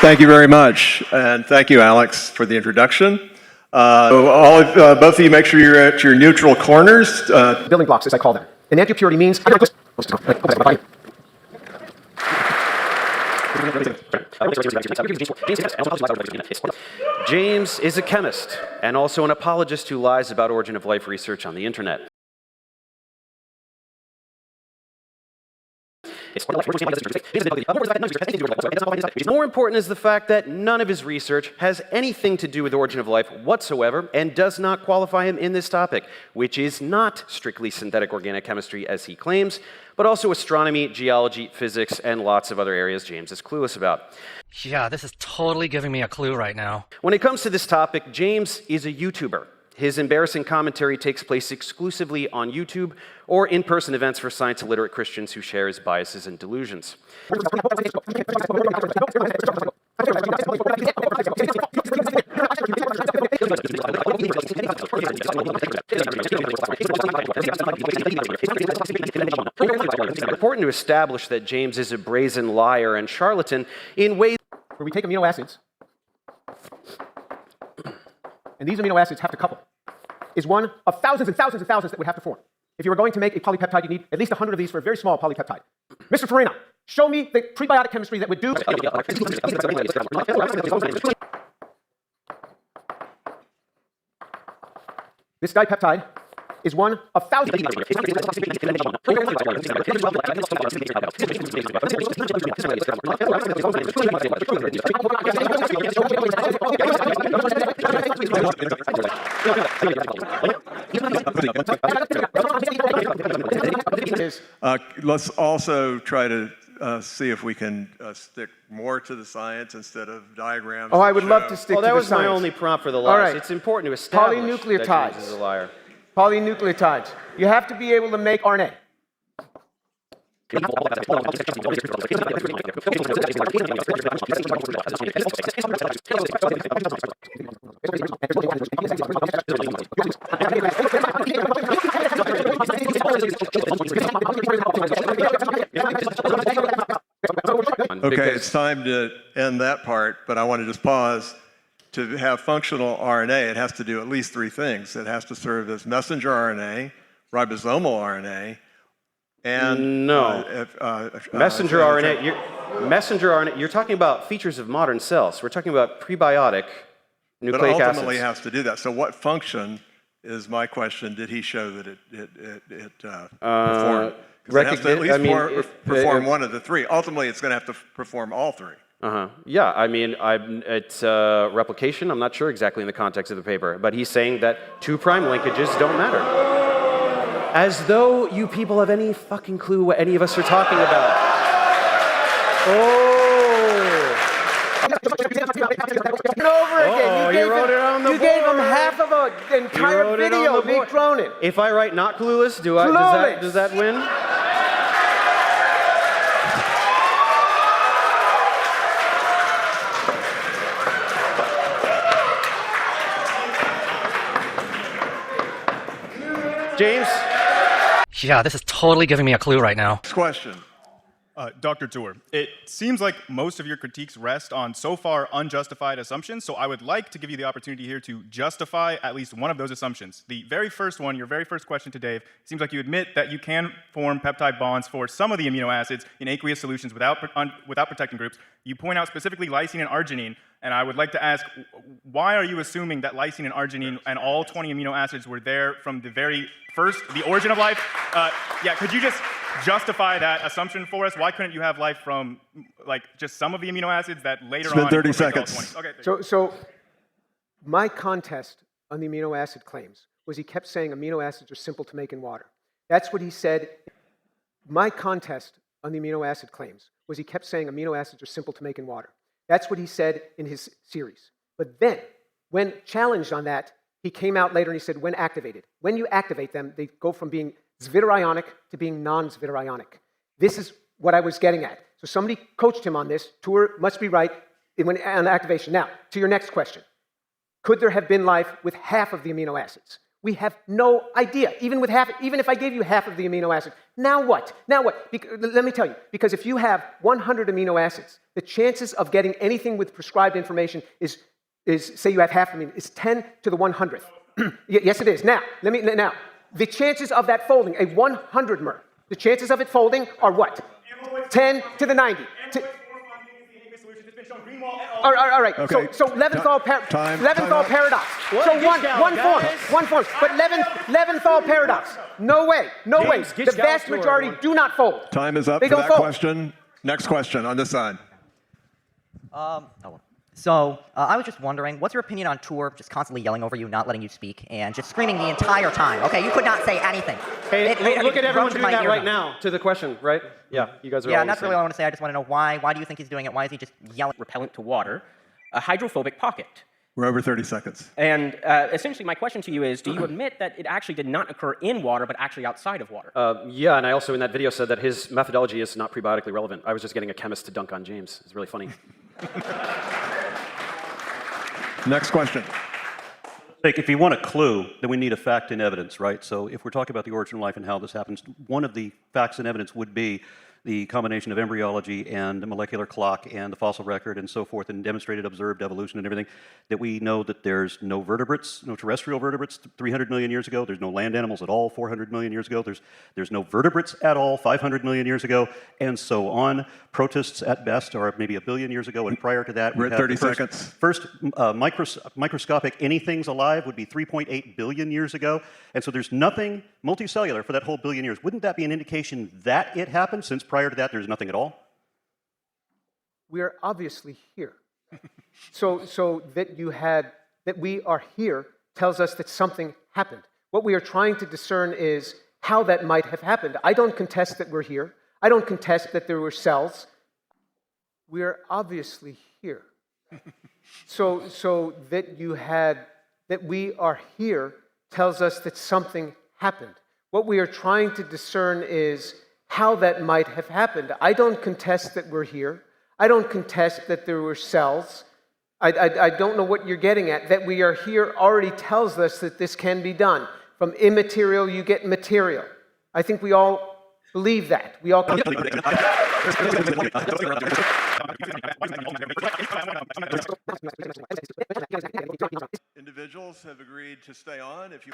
Thank you very much, and thank you, Alex, for the introduction. Both of you, make sure you're at your neutral corners. Building blocks, as I call them. And anti-purity means... James is a chemist and also an apologist who lies about origin of life research on the internet. More important is the fact that none of his research has anything to do with origin of life whatsoever and does not qualify him in this topic, which is not strictly synthetic organic chemistry as he claims, but also astronomy, geology, physics, and lots of other areas James is clueless about. Yeah, this is totally giving me a clue right now. When it comes to this topic, James is a YouTuber. His embarrassing commentary takes place exclusively on YouTube or in-person events for science-illiterate Christians who share his biases and delusions. It's important to establish that James is a brazen liar and charlatan in ways where we take amino acids, and these amino acids have to couple, is one of thousands and thousands and thousands that would have to form. If you were going to make a polypeptide, you need at least 100 of these for a very small polypeptide. Mr. Farina, show me the prebiotic chemistry that would do... This dipeptide is one of thousands... Let's also try to see if we can stick more to the science instead of diagrams. Oh, I would love to stick to the science. That was my only prompt for the lies. Right. It's important to establish that James is a liar. Polynucleotides. You have to be able to make RNA. Okay, it's time to end that part, but I want to just pause. To have functional RNA, it has to do at least three things. It has to serve as messenger RNA, ribosomal RNA, and... messenger RNA, you're talking about features of modern cells. We're talking about prebiotic nucleic acids. But ultimately has to do that. So what function, is my question, did he show that it performed? Because it has to at least perform one of the three. Ultimately, it's going to have to perform all three. Yeah, I mean, it's replication. I'm not sure exactly in the context of the paper, but he's saying that 2' linkages don't matter. As though you people have any fucking clue what any of us are talking about. You gave him half of an entire video of me droning. If I write not clueless, does that win? James? Yeah, this is totally giving me a clue right now. Next question. Dr. Tour, it seems like most of your critiques rest on so far unjustified assumptions, so I would like to give you the opportunity here to justify at least one of those assumptions. The very first one, your very first question to Dave, seems like you admit that you can form peptide bonds for some of the amino acids in aqueous solutions without protecting groups. You point out specifically lysine and arginine, and I would like to ask, why are you assuming that lysine and arginine and all 20 amino acids were there from the very first, the origin of life? Yeah, could you just justify that assumption for us? Why couldn't you have life from like just some of the amino acids that later on... Spend 30 seconds. Okay, so my contest on the amino acid claims was he kept saying amino acids are simple to make in water. That's what he said. My contest on the amino acid claims was he kept saying amino acids are simple to make in water. That's what he said in his series. But then, when challenged on that, he came out later and he said, when activated. When you activate them, they go from being zwitterionic to being non-zwitterionic. This is what I was getting at. So somebody coached him on this. Tour must be right on activation. Now, to your next question. Could there have been life with half of the amino acids? We have no idea, even if I gave you half of the amino acids. Now what? Now what? Let me tell you, because if you have 100 amino acids, the chances of getting anything with prescribed information is say you have half of them, is 10 to the 100th. Yes, it is. Now, the chances of that folding, a 100 mer, the chances of it folding are what? 10 to the 90. All right. Okay. So Leventhal paradox. So one form. But Leventhal paradox. No way. The vast majority do not fold. Time is up They for don't that fold. question. Next question on this side. So I was just wondering, what's your opinion on Tour just constantly yelling over you, not letting you speak, and just screaming the entire time? Okay, you could not say anything. Hey, look at everyone rose to doing my that right eardrum. now to the question, right? Yeah, you guys are all Yeah, the that's same. really all I want to say. I just want to know why. Why do you think he's doing it? Why is he just yelling? Repellent to water, a hydrophobic pocket. We're over 30 seconds. And essentially, my question to you is, do you admit that it actually did not occur in water, but actually outside of water? Yeah, and I also in that video said that his methodology is not prebiotically relevant. I was just getting a chemist to dunk on James. It's really funny. Next question. If you want a clue, then we need a fact and evidence, right? So if we're talking about the origin of life and how this happens, one of the facts and evidence would be the combination of embryology and the molecular clock and the fossil record and so forth, and demonstrated observed evolution and everything, that we know that there's no vertebrates, no terrestrial vertebrates 300 million years ago, there's no land animals at all 400 million years ago, there's no vertebrates at all 500 million years ago, and so on. Protists at best are maybe 1 billion years ago, and prior to that, We're at 30 seconds. First microscopic anythings alive would be 3.8 billion years ago, and so there's nothing multicellular for that whole billion years. Wouldn't that be an indication that it happened, since prior to that there's nothing at all? We are obviously here. So that we are here tells us that something happened. What we are trying to discern is how that might have happened. I don't contest that we're here. I don't contest that there were cells. We are obviously here. So that we are here tells us that something happened. What we are trying to discern is how that might have happened. I don't contest that we're here. I don't contest that there were cells. I don't know what you're getting at. That we are here already tells us that this can be done. From immaterial, you get material. I think we all believe that. We all. Individuals have agreed to stay on. If you.